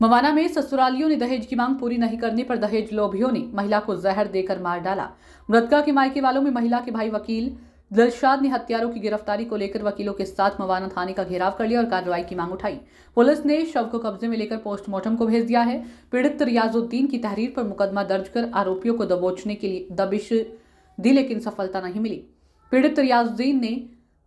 मवाना में ससुरालियों ने दहेज की मांग पूरी नहीं करने पर दहेज लोभियों ने महिला को जहर देकर मार डाला। मृतका के मायके वालों में महिला के भाई वकील दिलशाद ने हत्यारों की गिरफ्तारी को लेकर वकीलों के साथ मवाना थाने का घेराव कर लिया और कार्रवाई की मांग उठाई। पुलिस ने शव को कब्जे में लेकर पोस्टमार्टम को भेज दिया है। पीड़ित रियाजुद्दीन की तहरीर पर मुकदमा दर्ज कर आरोपियों को दबोचने के लिए दबिश दी, लेकिन सफलता नहीं मिली। पीड़ित रियाजुद्दीन ने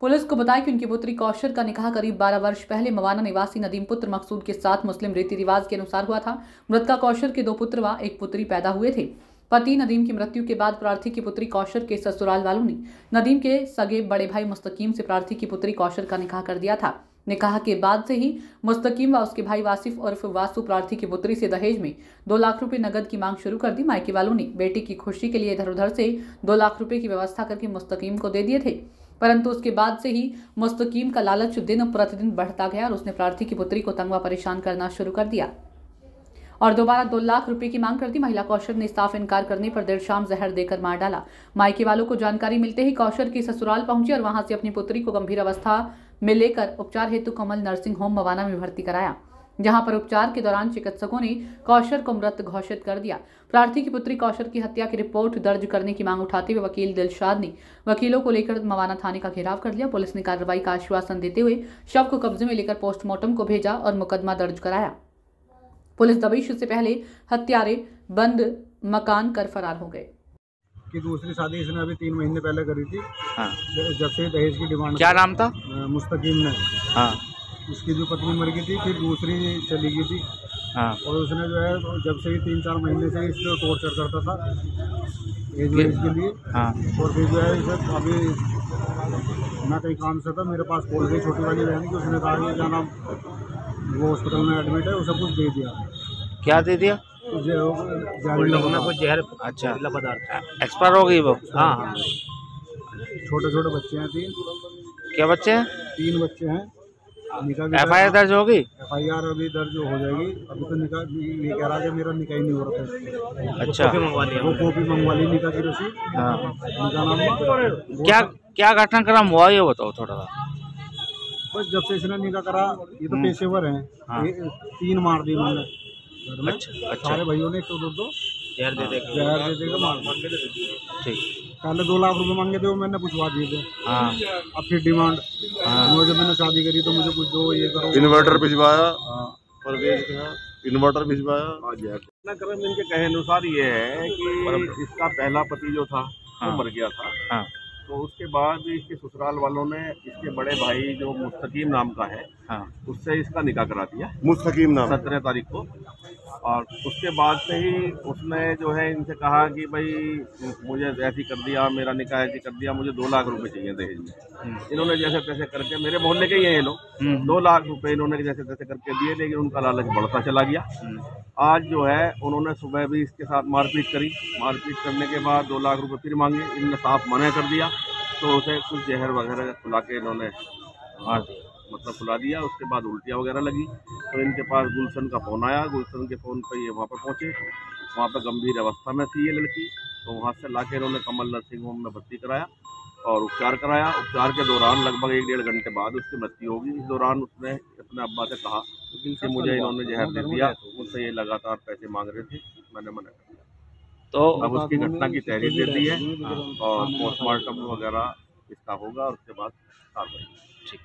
पुलिस को बताया कि उनकी पुत्री कौशर का निकाह करीब 12 वर्ष पहले मवाना निवासी नदीम पुत्र मकसूद के साथ मुस्लिम रीति रिवाज के अनुसार हुआ था। मृतका कौशर के 2 पुत्र व 1 पुत्री पैदा हुए थे। पति नदीम की मृत्यु के बाद प्रार्थी की पुत्री कौशर के ससुराल वालों ने नदीम के सगे बड़े भाई मुस्तकीम से प्रार्थी की पुत्री कौशर का निकाह कर दिया था। निकाह के बाद से ही मुस्तकीम व उसके भाई वासिफ उर्फ वासु प्रार्थी की पुत्री से दहेज में 2 लाख रुपए नगद की मांग शुरू कर दी। मायके वालों ने बेटी की खुशी के लिए इधर उधर से 2 लाख रुपए की व्यवस्था करके मुस्तकीम को दे दिए थे, परंतु उसके बाद से ही मुस्तकीम का लालच दिन प्रतिदिन बढ़ता गया और उसने प्रार्थी की पुत्री को तंग व परेशान करना शुरू कर दिया और दोबारा 2 लाख रुपए की मांग कर दी। महिला कौशर ने साफ इनकार करने पर देर शाम जहर देकर मार डाला। मायके वालों को जानकारी मिलते ही कौशर के ससुराल पहुंचे और वहां से अपनी पुत्री को गंभीर अवस्था में लेकर उपचार हेतु कमल नर्सिंग होम मवाना में भर्ती कराया, जहां पर उपचार के दौरान चिकित्सकों ने कौशर को मृत घोषित कर दिया। प्रार्थी की पुत्री कौशर की हत्या की रिपोर्ट दर्ज करने की मांग उठाते हुए वकील दिलशाद ने वकीलों को लेकर मवाना थाने का घेराव कर लिया। पुलिस ने कार्रवाई का आश्वासन देते हुए शव को कब्जे में लेकर पोस्टमार्टम को भेजा और मुकदमा दर्ज कराया। पुलिस दबिश से पहले हत्यारे बंद मकान कर फरार हो गए। कि दूसरी शादी इसने अभी 3 महीने पहले करी थी। हाँ। जब से दहेज की डिमांड। क्या नाम था? मुस्तकीम ने। हाँ। उसकी जो पत्नी मर गई थी, फिर दूसरी चली गई थी। हाँ। और उसने जो है जब से ही 3-4 महीने से इसको टॉर्चर करता था दहेज के लिए। हाँ। और फिर जो है इसे अभी मैं कहीं काम से था, मेरे पास कॉल गई छोटी वाली बहन की। उसने कहा कि क्या नाम वो हॉस्पिटल में एडमिट है, वो सब कुछ दे दिया। क्या दे दिया? जहर। अच्छा, एक्सपायर हो गई वो? हाँ। छोटे छोटे बच्चे हैं 3। क्या बच्चे हैं? 3 बच्चे हैं। FIR दर्ज होगी? FIR अभी दर्ज हो जाएगी। अभी तो निकाह ये कह रहा है कि मेरा निकाह ही नहीं हो रहा था। अच्छा, वो कॉपी मंगवा ली निकाह की रसीद। हाँ। निकाह नाम क्या घटनाक्रम हुआ ये बताओ थोड़ा सा। बस जब से इसने निकाह करा, ये तो पेशेवर हैं। हाँ। 3 मार दी उन्होंने। अच्छा। सारे भाइयों ने 1-2 जहर दे देगा मार। ठीक। पहले 2 लाख रुपए मांगे थे, वो मैंने पूछवा दिए थे। हाँ। अब फिर डिमांड। हाँ। जब मैंने शादी करी तो मुझे कुछ दो, ये करो। इन्वर्टर भिजवाया। हाँ। परवेज का इन्वर्टर भिजवाया। घटनाक्रम इनके कहे अनुसार ये है कि इसका पहला पति जो था वो मर गया था। हाँ। तो उसके बाद इसके ससुराल वालों ने इसके बड़े भाई जो मुस्तकीम नाम का है, हाँ। उससे इसका निकाह करा दिया मुस्तकीम नाम 17 तारीख को। और उसके बाद से ही उसने जो है इनसे कहा कि भाई मुझे ऐसी कर दिया, मेरा निकाह ऐसी कर दिया, मुझे 2 लाख रुपए चाहिए दहेज में। इन्होंने जैसे तैसे करके, मेरे मोहल्ले के ही हैं ये लोग, 2 लाख रुपए इन्होंने जैसे तैसे करके दिए, लेकिन उनका लालच बढ़ता चला गया। आज जो है उन्होंने सुबह भी इसके साथ मारपीट करी। मारपीट करने के बाद 2 लाख रुपए फिर मांगे, इन्होंने साफ मना कर दिया। तो उसे कुछ जहर वगैरह खुला के इन्होंने मतलब खुला दिया। उसके बाद उल्टियाँ वगैरह लगी, तो इनके पास गुलशन का फ़ोन आया। गुलशन के फ़ोन पर ये वहाँ पर पहुँचे। वहाँ पर गंभीर अवस्था में थी ये लड़की, तो वहाँ से ला के इन्होंने कमल नर्सिंग होम में भर्ती कराया और उपचार कराया। उपचार के दौरान लगभग 1-1.5 घंटे बाद उसकी मृत्यु होगी। इस दौरान उसने अपने अब्बा से कहा कि मुझे इन्होंने जहर दे दिया। मुझसे ये लगातार पैसे मांग रहे थे, मैंने मना कर दिया। तो अब उसकी घटना की तहरीर दे दी है और पोस्टमार्टम वगैरह इसका होगा, उसके बाद कार्रवाई। ठीक।